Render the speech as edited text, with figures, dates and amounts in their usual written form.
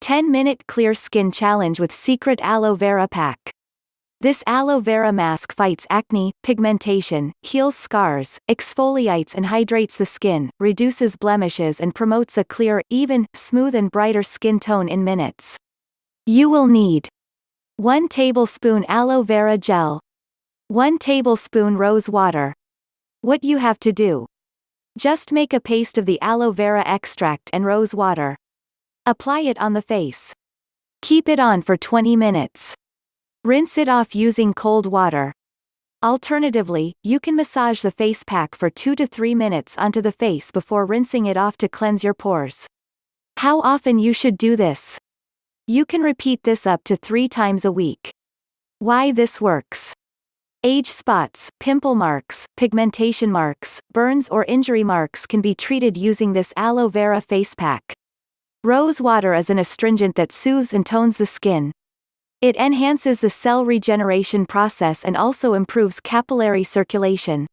10-minute clear skin challenge with secret aloe vera pack. This aloe vera mask fights acne, pigmentation, heals scars, exfoliates and hydrates the skin, reduces blemishes and promotes a clear, even, smooth and brighter skin tone in minutes. You will need 1 tablespoon aloe vera gel, 1 tablespoon rose water. What you have to do. Just make a paste of the aloe vera extract and rose water. Apply it on the face. Keep it on for 20 minutes. Rinse it off using cold water. Alternatively, you can massage the face pack for 2 to 3 minutes onto the face before rinsing it off to cleanse your pores. How often you should do this? You can repeat this up to 3 times a week. Why this works. Age spots, pimple marks, pigmentation marks, burns or injury marks can be treated using this aloe vera face pack. Rose water is an astringent that soothes and tones the skin. It enhances the cell regeneration process and also improves capillary circulation.